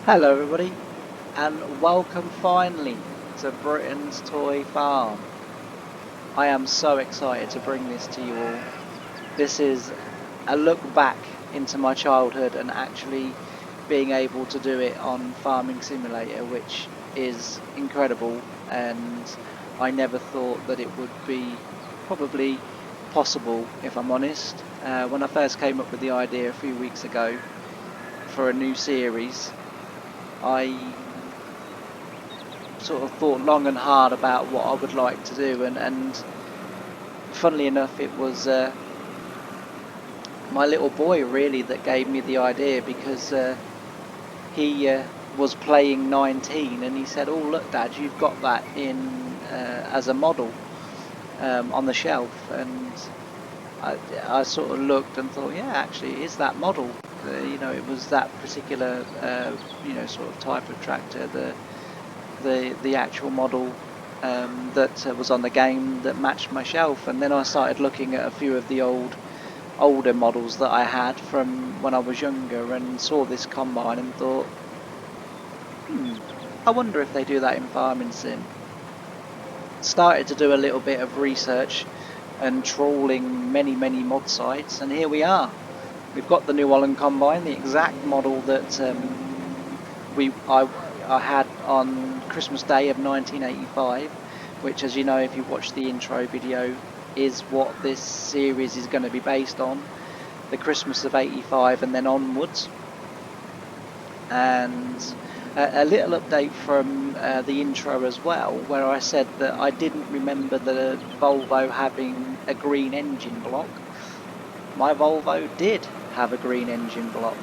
Hello everybody, and welcome finally to Britain's Toy Farm. I am so excited to bring this to you all. This is a look back into my childhood and actually being able to do it on Farming Simulator, which is incredible, and I never thought that it would be probably possible, if I'm honest. When I first came up with the idea a few weeks ago for a new series, I sort of thought long and hard about what I would like to do, and funnily enough, it was my little boy really that gave me the idea, because he was playing 19 and he said, "Oh look Dad, you've got that in as a model on the shelf," and I sort of looked and thought, yeah, actually it is that model. It was that particular sort of type of tractor, the actual model that was on the game that matched my shelf. And then I started looking at a few of the older models that I had from when I was younger, and saw this combine and thought, I wonder if they do that in Farming Sim. Started to do a little bit of research and trawling many mod sites, and here we are. We've got the New Holland combine, the exact model that I had on Christmas Day of 1985, which, as you know if you watched the intro video, is what this series is going to be based on, the Christmas of 85 and then onwards. And a little update from the intro as well, where I said that I didn't remember the Volvo having a green engine block. My Volvo did have a green engine block.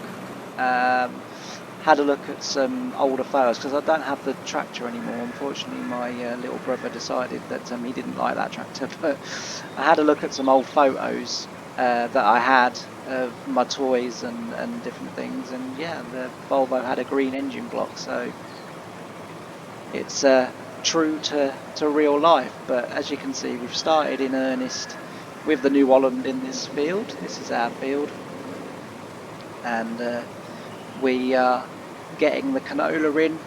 Had a look at some older photos, because I don't have the tractor anymore. Unfortunately, my little brother decided that he didn't like that tractor, but I had a look at some old photos that I had of my toys and different things, and yeah, the Volvo had a green engine block, so it's true to real life. But as you can see, we've started in earnest with the New Holland in this field. This is our field, and we are getting the canola in.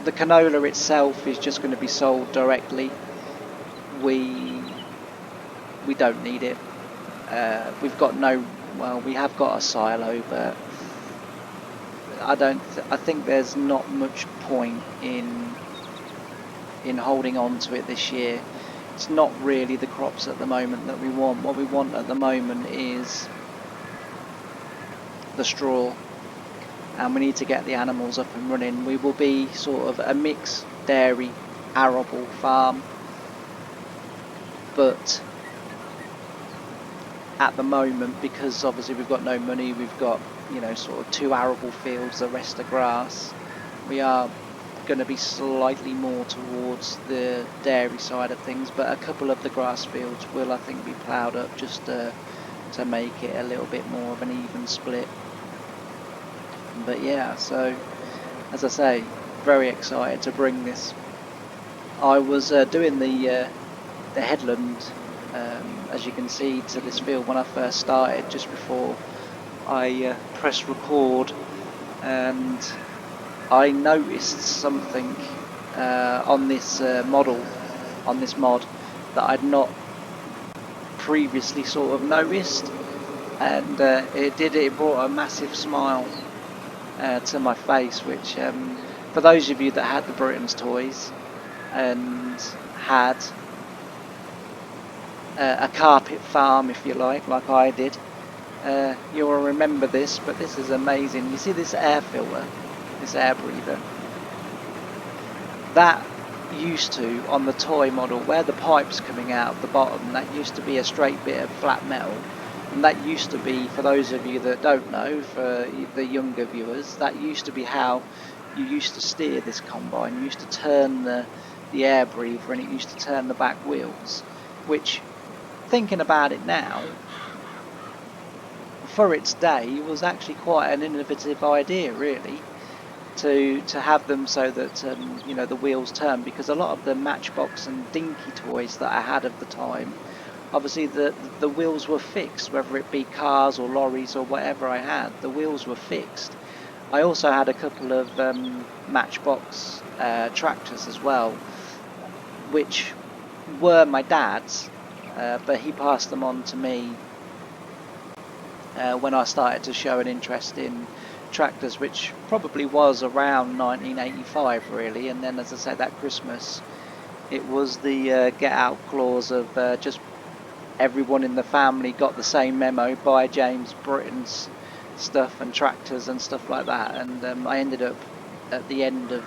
The canola itself is just going to be sold directly. We don't need it. We've got we have got a silo, but I think there's not much point in holding on to it this year. It's not really the crops at the moment that we want. What we want at the moment is the straw, and we need to get the animals up and running. We will be sort of a mixed dairy arable farm, but at the moment, because obviously we've got no money, we've got sort of 2 arable fields, the rest are grass, we are going to be slightly more towards the dairy side of things, but a couple of the grass fields will, I think, be ploughed up just to make it a little bit more of an even split. But yeah, so as I say, very excited to bring this. I was doing the headland, as you can see, to this field when I first started, just before I pressed record, and I noticed something on this model, on this mod, that I'd not previously sort of noticed, and it brought a massive smile to my face, which for those of you that had the Britain's Toys and had a carpet farm, if you like I did, you will remember this. But this is amazing. You see this air filter, this air breather, that used to, on the toy model, where the pipe's coming out of the bottom, that used to be a straight bit of flat metal. And that used to be, for those of you that don't know, for the younger viewers, that used to be how you used to steer this combine. You used to turn the air breather, and it used to turn the back wheels, which, thinking about it now, for its day, was actually quite an innovative idea, really, to have them so that the wheels turn, because a lot of the Matchbox and Dinky toys that I had of the time, obviously the wheels were fixed, whether it be cars or lorries or whatever I had, the wheels were fixed. I also had a couple of Matchbox tractors as well, which were my dad's, but he passed them on to me when I started to show an interest in tractors, which probably was around 1985 really. And then, as I said, that Christmas it was the get out clause of just everyone in the family got the same memo, buy James Britain's stuff and tractors and stuff like that. And I ended up at the end of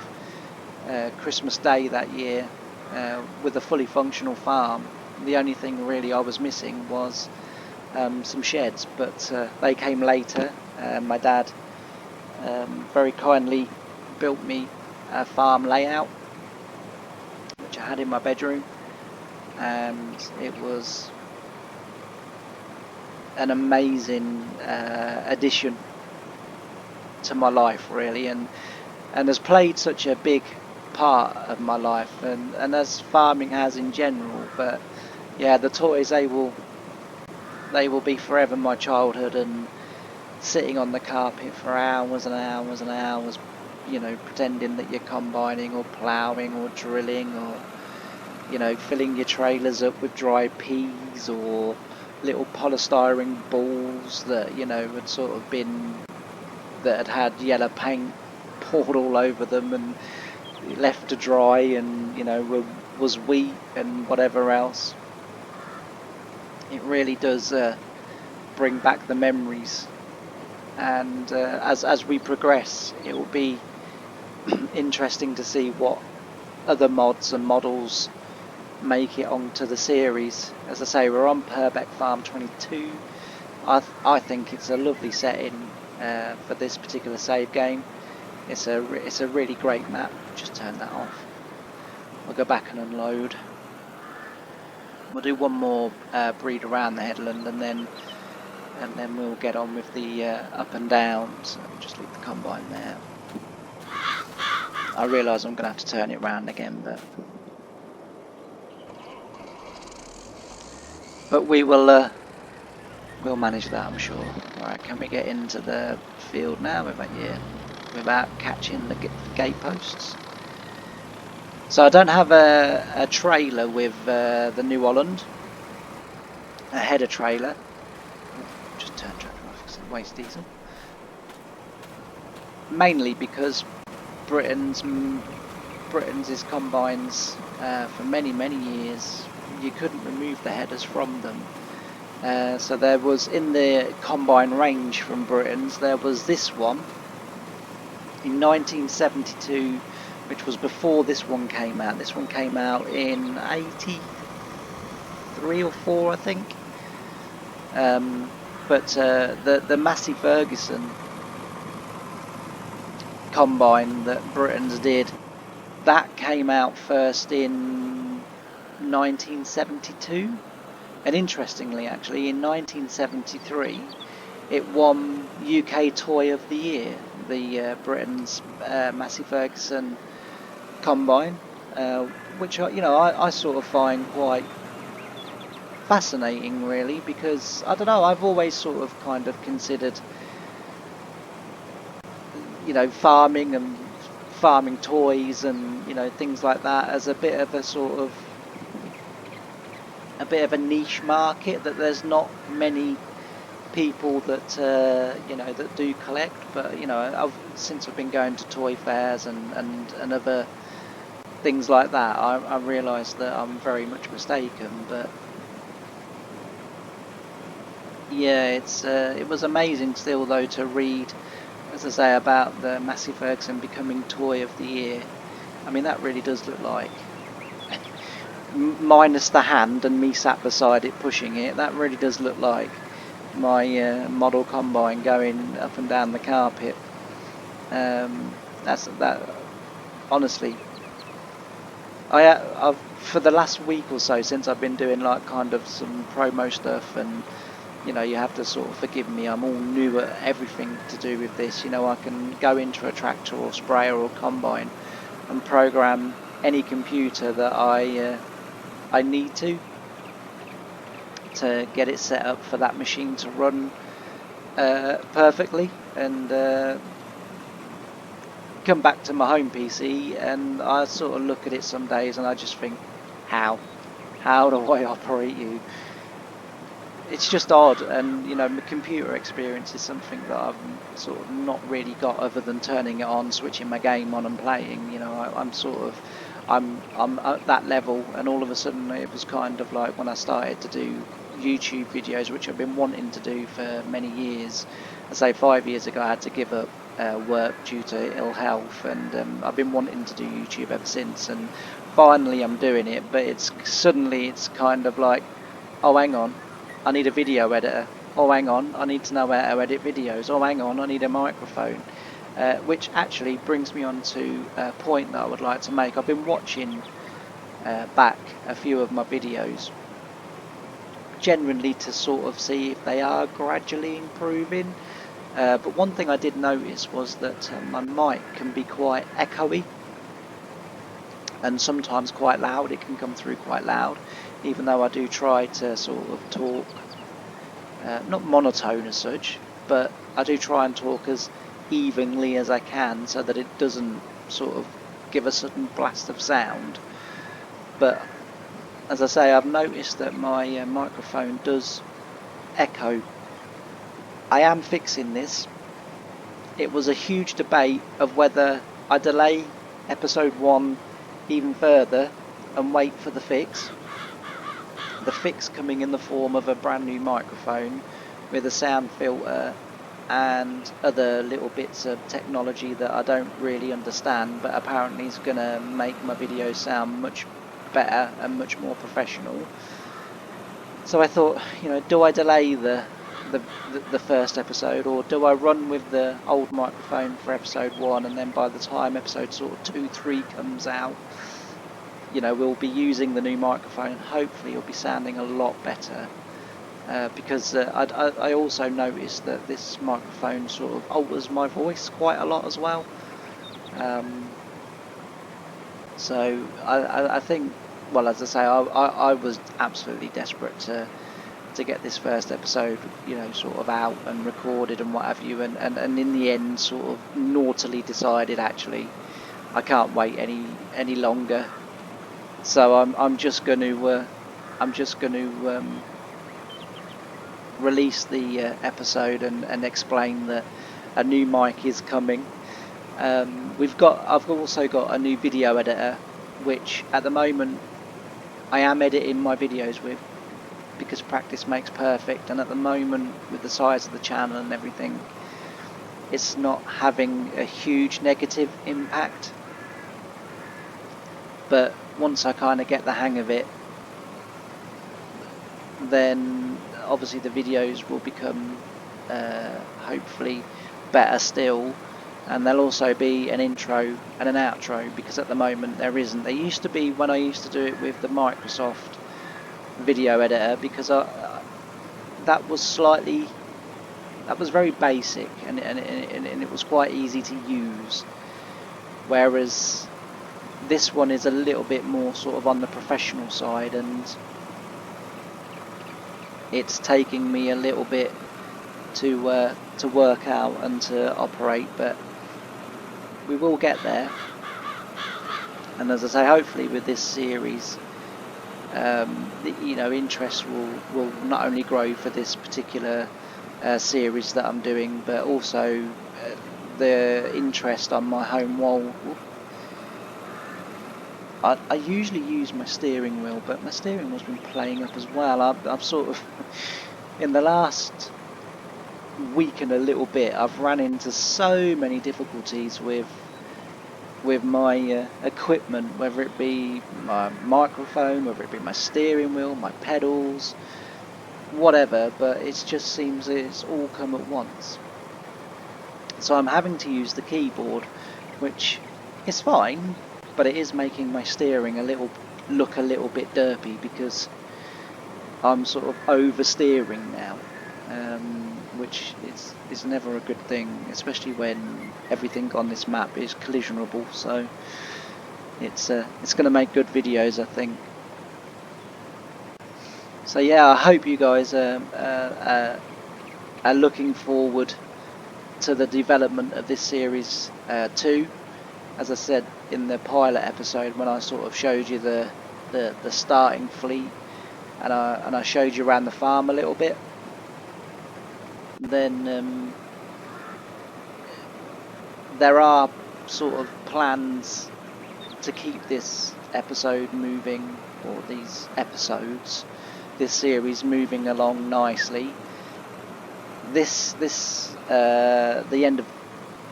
Christmas Day that year with a fully functional farm. The only thing really I was missing was some sheds, but they came later. My dad very kindly built me a farm layout, which I had in my bedroom, and it was an amazing addition to my life really, and has played such a big part of my life, and as farming has in general. But yeah, the toys, they will be forever my childhood, and sitting on the carpet for hours and hours and hours, you know, pretending that you're combining or ploughing or drilling, or you know, filling your trailers up with dry peas or little polystyrene balls that, you know, had sort of been, that had yellow paint poured all over them and left to dry, and you know, was wheat and whatever else. It really does bring back the memories, and as we progress, it will be interesting to see what other mods and models make it onto the series. As I say, we're on Purbeck Farm 22. I think it's a lovely setting for this particular save game. It's a really great map. Just turn that off. I'll go back and unload. We'll do one more breed around the headland, and then we'll get on with the up and down. So just leave the combine there. I realise I'm going to have to turn it round again, but we will we'll manage that, I'm sure. Alright, can we get into the field now without catching the gate posts? So I don't have a trailer with the New Holland, a header trailer. Just turn tractor off because it wastes diesel. Mainly because Britain's combines for many years, you couldn't remove the headers from them. So there was, in the combine range from Britain's, there was this one in 1972, which was before this one came out. This one came out in 83 or 4, I think. But the Massey Ferguson combine that Britain's did, that came out first in 1972. And interestingly, actually, in 1973, it won UK Toy of the Year, the Britain's Massey Ferguson combine, which I sort of find quite fascinating, really, because I don't know, I've always sort of kind of considered, you know, farming and farming toys and, you know, things like that as a bit of a sort of a niche market, that there's not many people that you know, that do collect. But you know, since I've been going to toy fairs and other things like that, I realised that I'm very much mistaken. But yeah, it was amazing still though to read, as I say, about the Massey Ferguson becoming Toy of the Year. I mean, that really does look like, minus the hand and me sat beside it pushing it, that really does look like my model combine going up and down the carpet. That honestly, I've for the last week or so, since I've been doing like kind of some promo stuff, and you know, you have to sort of forgive me, I'm all new at everything to do with this. You know, I can go into a tractor or sprayer or combine and program any computer that I need to get it set up for that machine to run perfectly. And come back to my home PC and I sort of look at it some days and I just think, how do I operate you? It's just odd, and you know, my computer experience is something that I've sort of not really got other than turning it on, switching my game on and playing. You know, I'm at that level, and all of a sudden it was kind of like when I started to do YouTube videos, which I've been wanting to do for many years. I say 5 years ago I had to give up work due to ill health, and I've been wanting to do YouTube ever since, and finally I'm doing it. But it's kind of like, oh hang on, I need a video editor. Oh hang on, I need to know how to edit videos. Oh hang on, I need a microphone. Which actually brings me on to a point that I would like to make. I've been watching back a few of my videos, generally to sort of see if they are gradually improving. But one thing I did notice was that my mic can be quite echoey and sometimes quite loud. It can come through quite loud, even though I do try to sort of talk, not monotone as such, but I do try and talk as evenly as I can so that it doesn't sort of give a sudden blast of sound. But as I say, I've noticed that my microphone does echo. I am fixing this. It was a huge debate of whether I delay episode 1 even further and wait for the fix. The fix coming in the form of a brand new microphone with a sound filter and other little bits of technology that I don't really understand, but apparently is going to make my videos sound much better and much more professional. So I thought, you know, do I delay the first episode, or do I run with the old microphone for episode 1, and then by the time episode sort of 2, 3 comes out, you know, we'll be using the new microphone. Hopefully it'll be sounding a lot better, because I also noticed that this microphone sort of alters my voice quite a lot as well. So I think, well, as I say, I was absolutely desperate to get this first episode, you know, sort of out and recorded and what have you, and in the end sort of naughtily decided, actually I can't wait any longer. So I'm just going to release the episode and explain that a new mic is coming. I've also got a new video editor, which at the moment I am editing my videos with, because practice makes perfect, and at the moment with the size of the channel and everything, it's not having a huge negative impact. But once I kind of get the hang of it, then obviously the videos will become hopefully better still, and there'll also be an intro and an outro, because at the moment there isn't. There used to be when I used to do it with the Microsoft video editor, because that was very basic, and it was quite easy to use, whereas this one is a little bit more sort of on the professional side, and it's taking me a little bit to work out and to operate, but we will get there. And as I say, hopefully with this series, you know, interest will not only grow for this particular series that I'm doing, but also the interest on my home wall. I usually use my steering wheel, but my steering wheel's been playing up as well. I've sort of, in the last week and a little bit, I've run into so many difficulties with my equipment, whether it be my microphone, whether it be my steering wheel, my pedals, whatever, but it just seems it's all come at once. So I'm having to use the keyboard, which is fine, but it is making my steering look a little bit derpy, because I'm sort of oversteering now, which is never a good thing, especially when everything on this map is collisionable. So it's going to make good videos, I think. So yeah, I hope you guys are looking forward to the development of this series too. as I said in the pilot episode, when I sort of showed you the starting fleet, and I showed you around the farm a little bit, then there are sort of plans to keep this episode moving, or these episodes, this series moving along nicely. The end of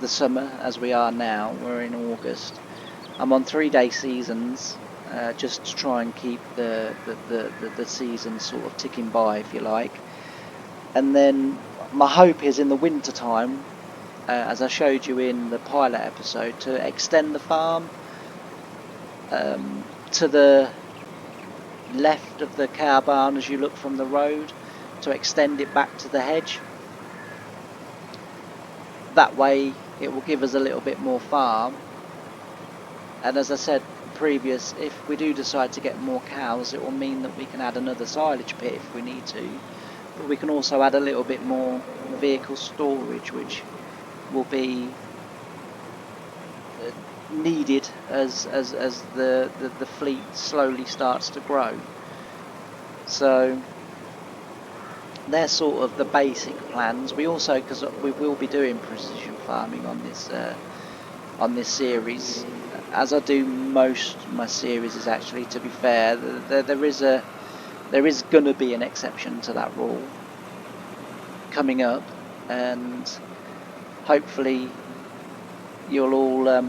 the summer, as we are now, we're in August. I'm on 3-day seasons, just to try and keep the season sort of ticking by, if you like. And then my hope is in the winter time, as I showed you in the pilot episode, to extend the farm to the left of the cow barn as you look from the road, to extend it back to the hedge. That way it will give us a little bit more farm, and as I said previous, if we do decide to get more cows, it will mean that we can add another silage pit if we need to, but we can also add a little bit more vehicle storage, which will be needed as the fleet slowly starts to grow. So they're sort of the basic plans. We also, because we will be doing precision farming on this series, as I do most of my series, is actually, to be fair, there is going to be an exception to that rule coming up, and hopefully you'll all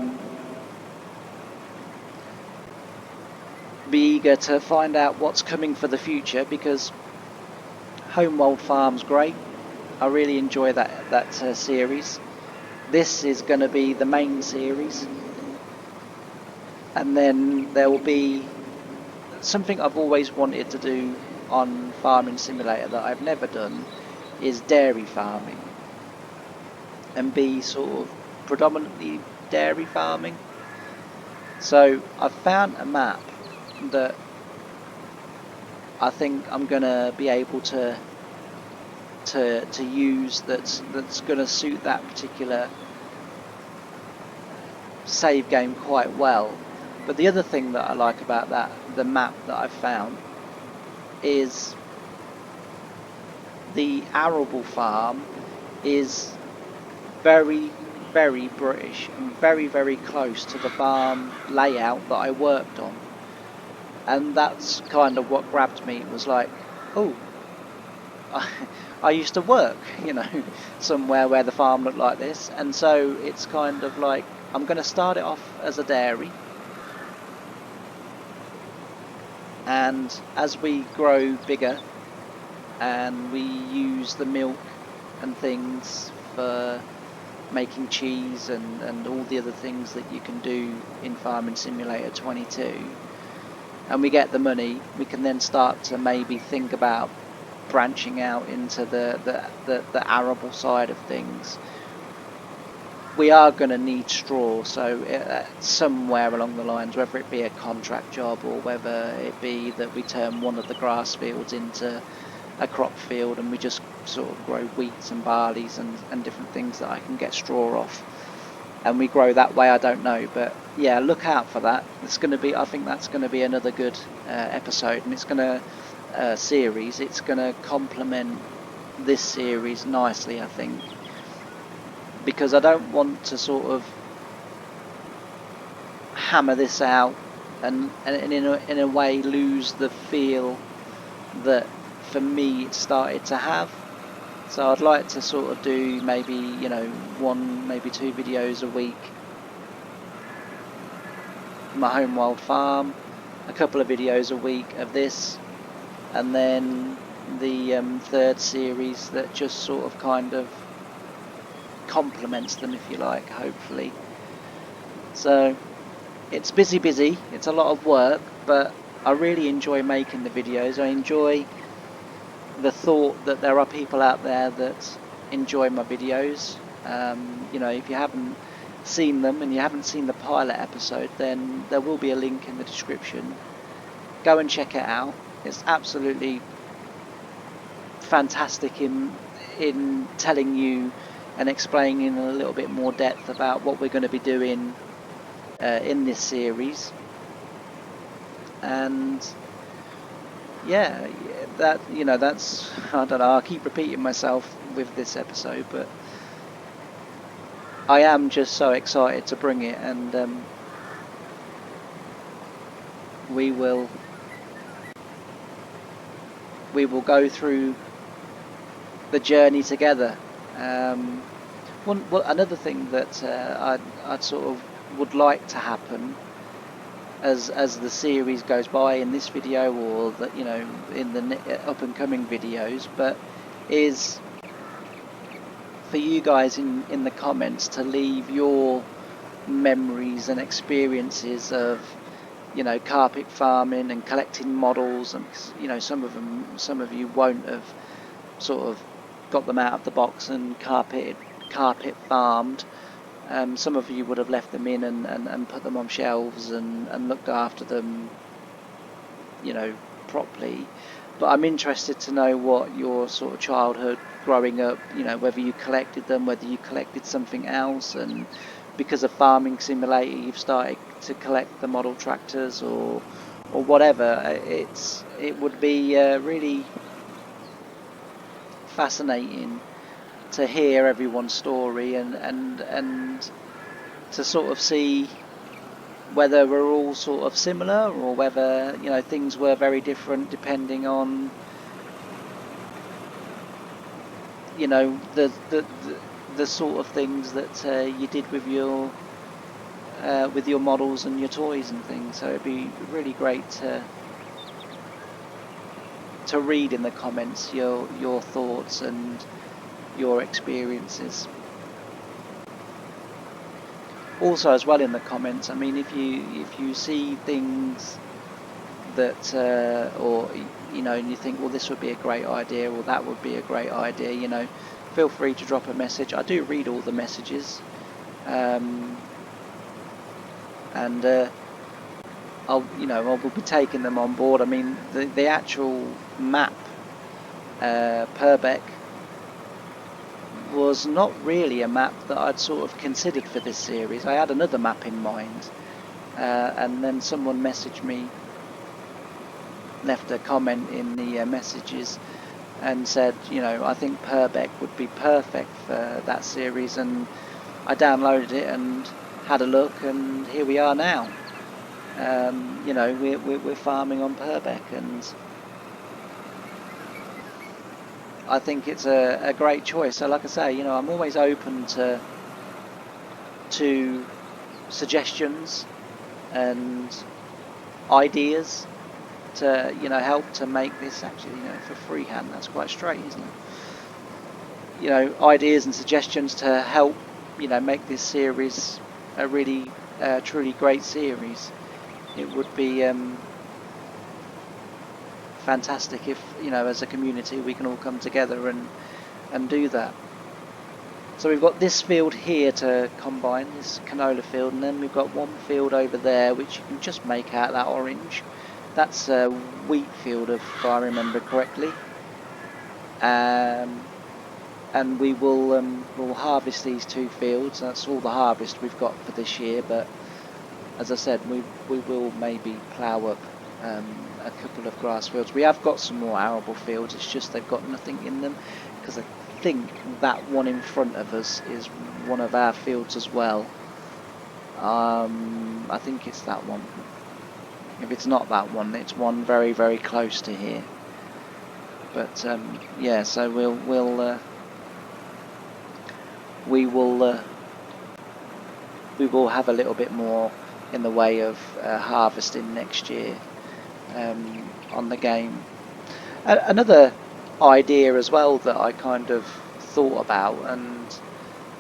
be eager to find out what's coming for the future, because Homeworld Farm's great. I really enjoy that series. This is going to be the main series, and then there will be something I've always wanted to do on Farming Simulator that I've never done, is dairy farming, and be sort of predominantly dairy farming. So I've found a map that I think I'm gonna be able to use that's gonna suit that particular save game quite well. But the other thing that I like about the map that I've found, is the arable farm is very, very British and very, very close to the farm layout that I worked on. And that's kind of what grabbed me. It was like, oh, I used to work, somewhere where the farm looked like this. And so it's kind of like, I'm going to start it off as a dairy. And as we grow bigger and we use the milk and things for making cheese and all the other things that you can do in Farming Simulator 22, and we get the money, we can then start to maybe think about branching out into the arable side of things. We are going to need straw, so somewhere along the lines, whether it be a contract job or whether it be that we turn one of the grass fields into a crop field and we just sort of grow wheats and barleys and different things that I can get straw off, and we grow that way. I don't know, but yeah, look out for that. It's going to be, I think that's going to be another good episode, and it's going to series. It's going to complement this series nicely, I think, because I don't want to sort of hammer this out and in a way lose the feel that for me it started to have. So I'd like to sort of do maybe, 1, maybe 2 videos a week. My Homeworld Farm, a couple of videos a week of this, and then the third series that just sort of kind of complements them, if you like, hopefully. So it's busy, it's a lot of work, but I really enjoy making the videos. I enjoy the thought that there are people out there that enjoy my videos. If you haven't seen them and you haven't seen the pilot episode, then there will be a link in the description. Go and check it out. It's absolutely fantastic in telling you and explaining in a little bit more depth about what we're going to be doing in this series. And yeah, that, you know, that's, I don't know, I keep repeating myself with this episode, but I am just so excited to bring it, and we will go through the journey together. Another thing that I'd sort of would like to happen as the series goes by in this video, or that, you know, in the up and coming videos, but is for you guys in the comments to leave your memories and experiences of, you know, carpet farming and collecting models. And, you know, some of you won't have sort of got them out of the box and carpet farmed. Some of you would have left them in and put them on shelves and looked after them, you know, properly. But I'm interested to know what your sort of childhood growing up, you know, whether you collected them, whether you collected something else, and because of Farming Simulator you've started to collect the model tractors, or whatever. It would be really fascinating to hear everyone's story, and to sort of see whether we're all sort of similar, or whether, you know, things were very different depending on, you know, the sort of things that you did with your models and your toys and things. So it'd be really great to read in the comments your thoughts and your experiences. Also, as well, in the comments, I mean, if you see things that or, you know, and you think, well, this would be a great idea, or that would be a great idea, you know, feel free to drop a message. I do read all the messages, and I will be taking them on board. I mean, the actual map, Purbeck, was not really a map that I'd sort of considered for this series. I had another map in mind, and then someone messaged me, left a comment in the messages, and said, you know, I think Purbeck would be perfect for that series. And I downloaded it and had a look, and here we are now. You know, we're farming on Purbeck, and I think it's a great choice. So, like I say, you know, I'm always open to suggestions and ideas to, you know, help to make this, actually, you know, for freehand, that's quite straight, isn't it? You know, ideas and suggestions to help, you know, make this series a really truly great series. It would be fantastic if, you know, as a community we can all come together and do that. So we've got this field here to combine, this canola field, and then we've got one field over there which you can just make out that orange. That's a wheat field, if I remember correctly. And we will we'll harvest these two fields. That's all the harvest we've got for this year, but as I said, we will maybe plough up a couple of grass fields. We have got some more arable fields, it's just they've got nothing in them, because I think that one in front of us is one of our fields as well. I think it's that one. If it's not that one, it's one very, very close to here. But yeah, so we will have a little bit more in the way of harvesting next year on the game. Another idea as well that I kind of thought about, and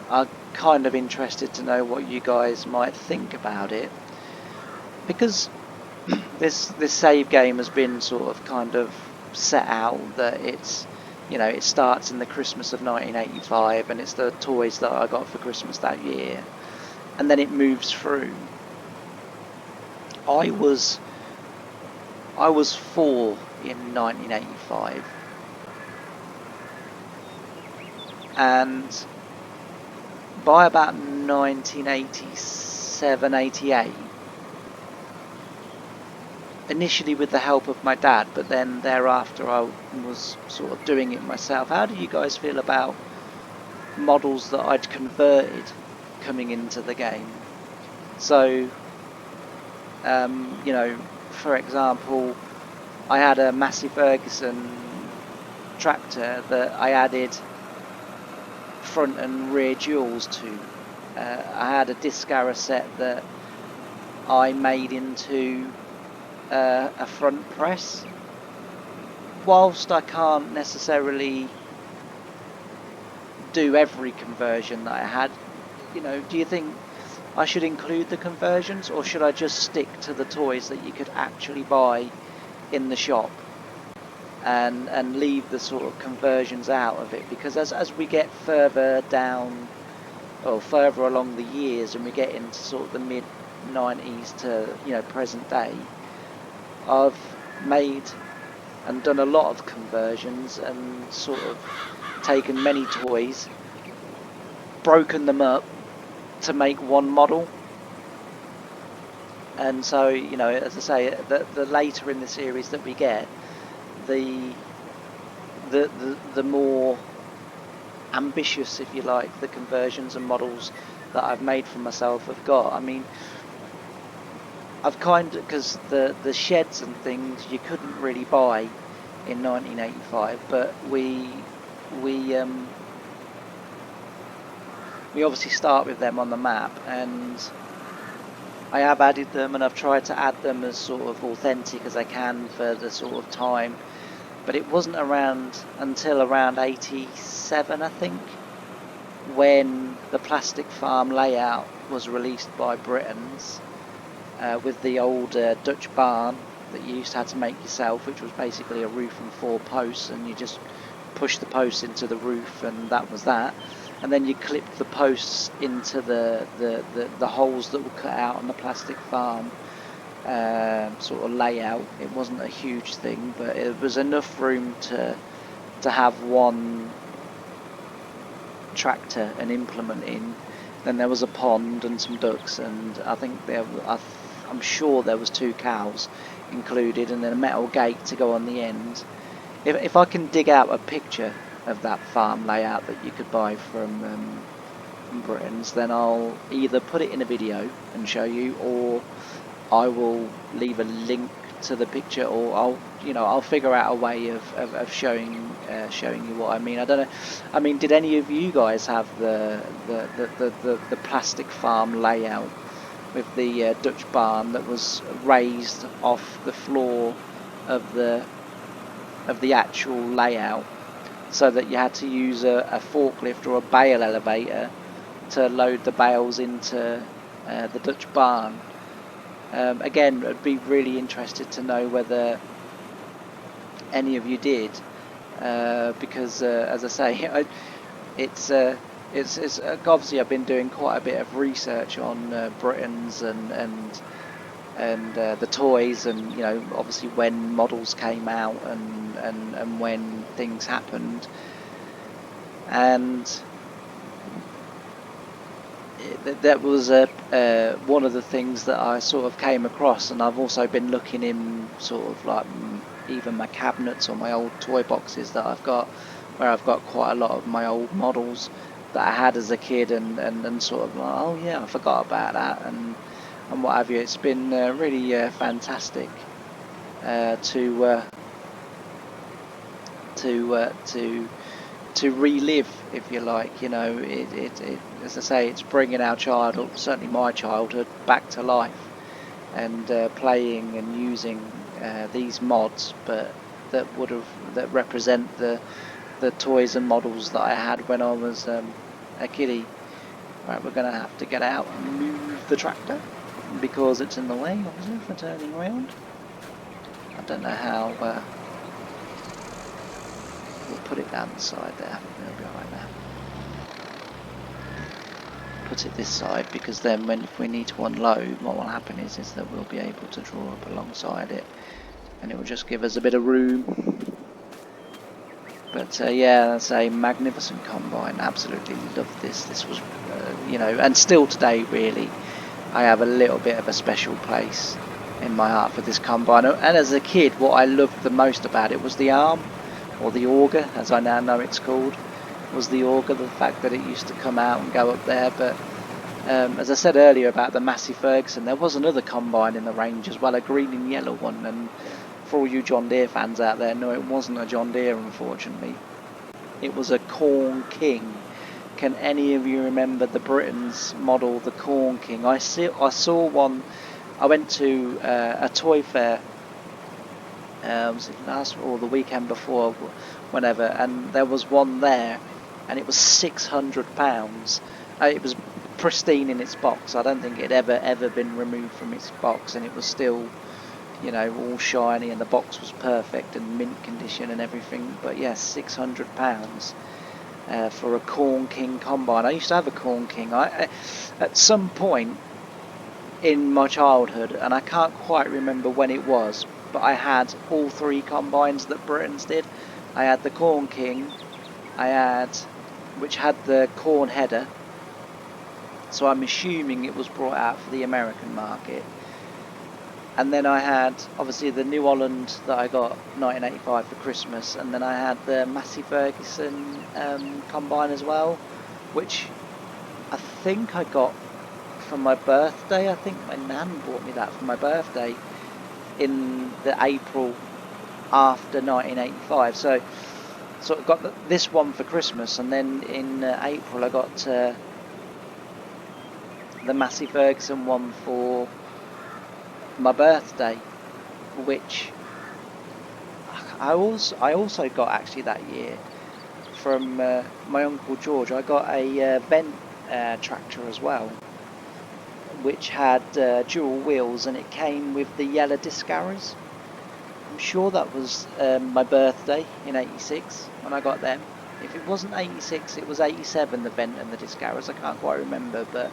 I'm kind of interested to know what you guys might think about it, because this save game has been sort of kind of set out that it's, you know, it starts in the Christmas of 1985 and it's the toys that I got for Christmas that year, and then it moves through. I was 4 in 1985, and by about 1986 87, 88. Initially with the help of my dad, but then thereafter I was sort of doing it myself. How do you guys feel about models that I'd converted coming into the game? So, you know, for example, I had a Massey Ferguson tractor that I added front and rear duals to. I had a Discara set that I made into a front press. Whilst I can't necessarily do every conversion that I had, you know, do you think I should include the conversions, or should I just stick to the toys that you could actually buy in the shop and leave the sort of conversions out of it? Because as we get further down, or further along the years, and we get into sort of the mid 90s to, you know, present day, I've made and done a lot of conversions and sort of taken many toys, broken them up to make one model. And so, you know, as I say, the later in the series that we get, the more ambitious, if you like, the conversions and models that I've made for myself have got. I mean, I've kind of, because the sheds and things you couldn't really buy in 1985, but we obviously start with them on the map, and I have added them, and I've tried to add them as sort of authentic as I can for the sort of time. But it wasn't around until around 87, I think, when the plastic farm layout was released by Britons, with the old Dutch barn that you used to have to make yourself, which was basically a roof and 4 posts, and you just push the posts into the roof, and that was that. And then you clipped the posts into the holes that were cut out on the plastic farm sort of layout. It wasn't a huge thing, but it was enough room to have one tractor and implement in. Then there was a pond and some ducks, and I think I'm sure there was 2 cows included, and then a metal gate to go on the end. If I can dig out a picture of that farm layout that you could buy from Britons, then I'll either put it in a video and show you, or I will leave a link to the picture, or I'll figure out a way of showing you what I mean. I don't know. I mean, did any of you guys have the plastic farm layout with the Dutch barn that was raised off the floor of the actual layout, so that you had to use a forklift or a bale elevator to load the bales into the Dutch barn? Again, I'd be really interested to know whether any of you did, because as I say, it's obviously I've been doing quite a bit of research on Britons and the toys, and you know, obviously when models came out and when things happened, and that was one of the things that I sort of came across. And I've also been looking in sort of like even my cabinets or my old toy boxes that I've got, where I've got quite a lot of my old models that I had as a kid, and sort of like, oh yeah, I forgot about that, and what have you. It's been really fantastic to relive, if you like. You know, it as I say, it's bringing our childhood, certainly my childhood, back to life, and playing and using these mods, but that represent the toys and models that I had when I was a kiddie. Right, we're going to have to get out and move the tractor because it's in the way, obviously, for turning around. I don't know how. We'll put it down the side there. It'll be alright now. Put it this side, because then if we need to unload, what will happen is that we'll be able to draw up alongside it, and it will just give us a bit of room. But yeah, that's a magnificent combine. Absolutely loved this. This was, you know, and still today really, I have a little bit of a special place in my heart for this combine. And as a kid, what I loved the most about it was the arm, or the auger, as I now know it's called, was the auger, the fact that it used to come out and go up there. But as I said earlier about the Massey Ferguson, there was another combine in the range as well, a green and yellow one, and for all you John Deere fans out there, no, it wasn't a John Deere, unfortunately. It was a Corn King. Can any of you remember the Britain's model, the Corn King? I saw one. I went to a toy fair, was it last or the weekend before, whenever, and there was one there, and it was £600. It was pristine in its box. I don't think it had ever been removed from its box, and it was still, you know, all shiny, and the box was perfect and mint condition and everything. But yes, £600 for a Corn King combine. I used to have a Corn King. At some point in my childhood, and I can't quite remember when it was, but I had all three combines that Britain's did. I had the Corn King, which had the corn header, so I'm assuming it was brought out for the American market. And then I had, obviously, the New Holland that I got 1985 for Christmas, and then I had the Massey Ferguson combine as well, which I think I got for my birthday. I think my nan bought me that for my birthday in the April after 1985. So I got this one for Christmas, and then in April I got the Massey Ferguson one for my birthday, which I also got actually that year from my Uncle George. I got a Vent tractor as well, which had dual wheels, and it came with the yellow disc arrows. I'm sure that was my birthday in '86 when I got them. If it wasn't '86, it was '87, the Vent and the disc arrows. I can't quite remember, but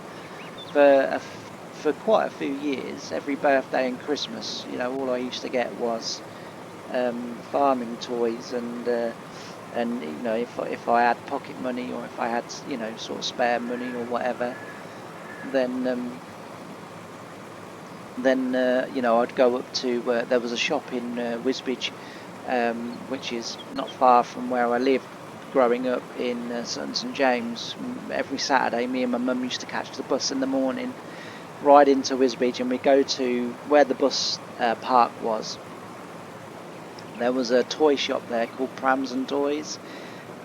for quite a few years, every birthday and Christmas, you know, all I used to get was farming toys, and you know, if I had pocket money, or if I had, you know, sort of spare money or whatever, then you know, I'd go up to there was a shop in Wisbech, which is not far from where I lived growing up in St James. Every Saturday, me and my mum used to catch the bus in the morning, ride into Wisbech, and we go to where the bus park was. There was a toy shop there called Prams and Toys,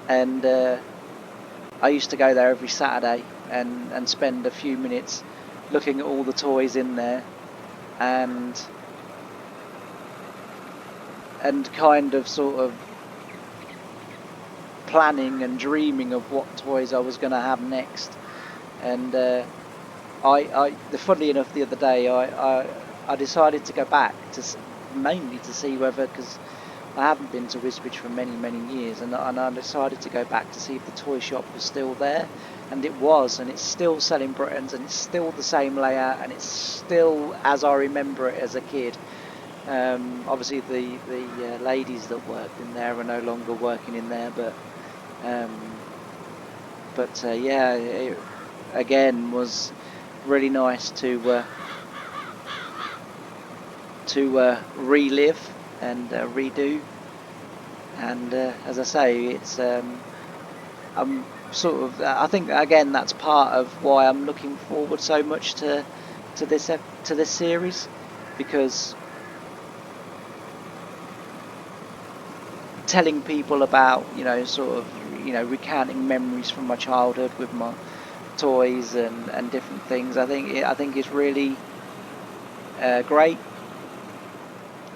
and I used to go there every Saturday and spend a few minutes looking at all the toys in there, and kind of sort of planning and dreaming of what toys I was going to have next. And funnily enough, the other day I decided to go back mainly to see whether, because I haven't been to Wisbech for many years, and I decided to go back to see if the toy shop was still there, and it was, and it's still selling Britons, and it's still the same layout, and it's still as I remember it as a kid. Obviously the ladies that worked in there are no longer working in there, but yeah, it again was really nice to relive and redo, and as I say, it's I'm sort of, I think again that's part of why I'm looking forward so much to this series, because telling people about, you know, sort of, you know, recounting memories from my childhood with my toys and different things, I think it's really great.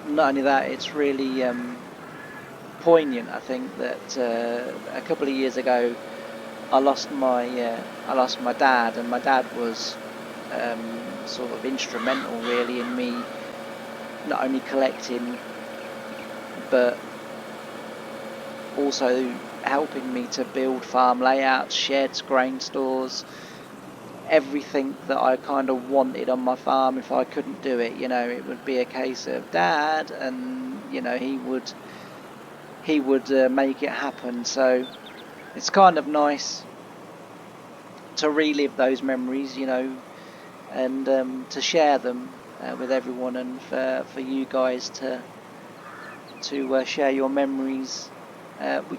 Not only that, it's really poignant. I think that a couple of years ago I lost my dad, and my dad was sort of instrumental really in me not only collecting but also helping me to build farm layouts, sheds, grain stores, everything that I kind of wanted on my farm. If I couldn't do it, you know, it would be a case of Dad, and you know, he would make it happen. So it's kind of nice to relive those memories, you know, and to share them with everyone, and for you guys to share your memories,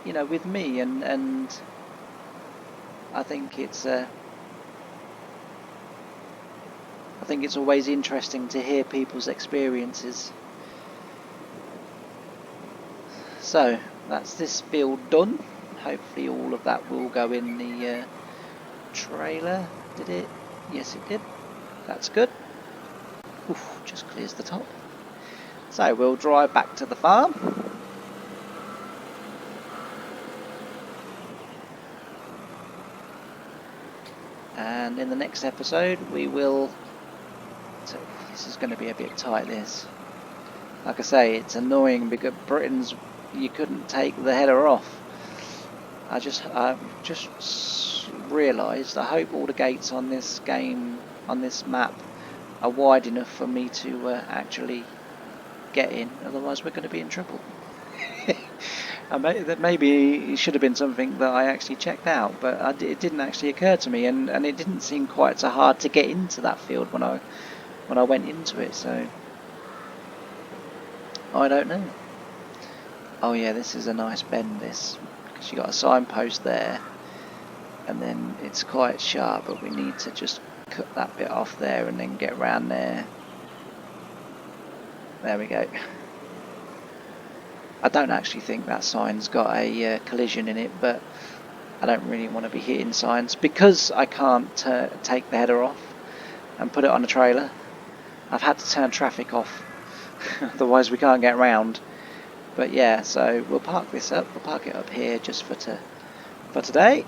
you know, with me, and I think it's always interesting to hear people's experiences. So that's this field done. Hopefully all of that will go in the trailer. Did it? Yes, it did. That's good. Oof, just clears the top. So we'll drive back to the farm. And in the next episode we will... So this is going to be a bit tight, this. Like I say, it's annoying because Britain's... You couldn't take the header off. I've just realised, I hope all the gates on this game, on this map, are wide enough for me to actually get in, otherwise we're going to be in trouble. That maybe it should have been something that I actually checked out, but it didn't actually occur to me, and it didn't seem quite so hard to get into that field when I went into it, so I don't know. Oh yeah, this is a nice bend, this, because you got a signpost there, and then it's quite sharp, but we need to just cut that bit off there and then get around there. There we go. I don't actually think that sign's got a collision in it, but I don't really want to be hitting signs because I can't take the header off and put it on a trailer. I've had to turn traffic off, otherwise we can't get round. But yeah, so we'll park this up. We'll park it up here just for today,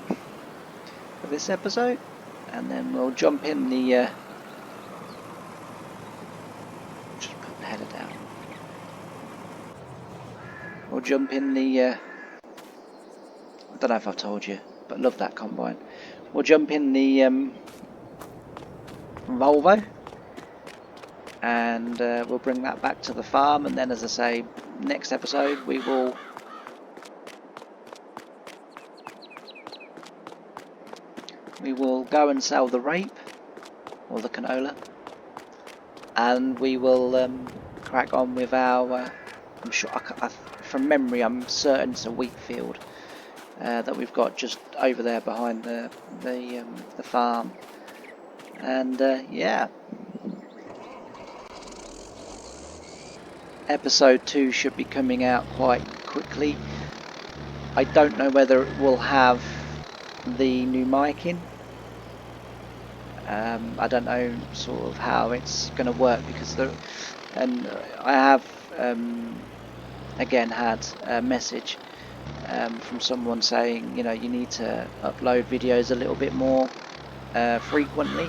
for this episode, and then we'll jump in the. Just put the header down. We'll jump in the. I don't know if I've told you, but love that combine. We'll jump in the Volvo, and we'll bring that back to the farm, and then, as I say, next episode we will go and sell the rape or the canola, and we will crack on with our I'm sure from memory I'm certain it's a wheat field that we've got just over there behind the farm, and yeah, episode 2 should be coming out quite quickly. I don't know whether it will have the new mic in. I don't know sort of how it's going to work, because I have again had a message from someone saying, you know, you need to upload videos a little bit more frequently,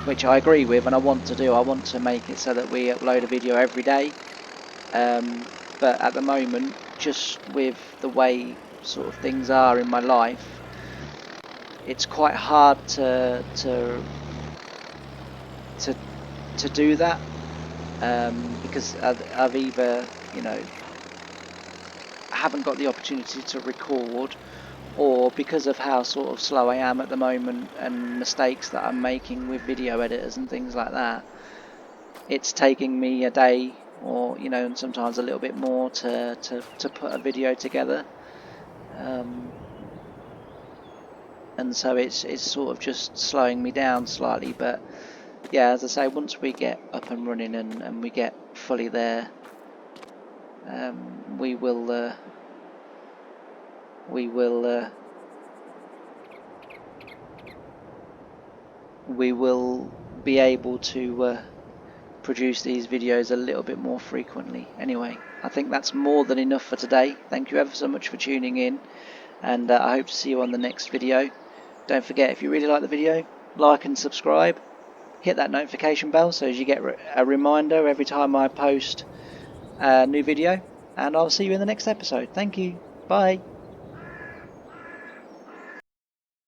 which I agree with, and I want to do. I want to make it so that we upload a video every day, but at the moment, just with the way sort of things are in my life, it's quite hard to do that, because I've either, you know, I haven't got the opportunity to record, or because of how sort of slow I am at the moment and mistakes that I'm making with video editors and things like that, it's taking me a day, or, you know, and sometimes a little bit more to put a video together, and so it's sort of just slowing me down slightly. But yeah, as I say, once we get up and running and we get fully there, we will be able to produce these videos a little bit more frequently. Anyway, I think that's more than enough for today. Thank you ever so much for tuning in, and I hope to see you on the next video. Don't forget, if you really like the video, like and subscribe. Hit that notification bell so as you get a reminder every time I post a new video, and I'll see you in the next episode. Thank you. Bye.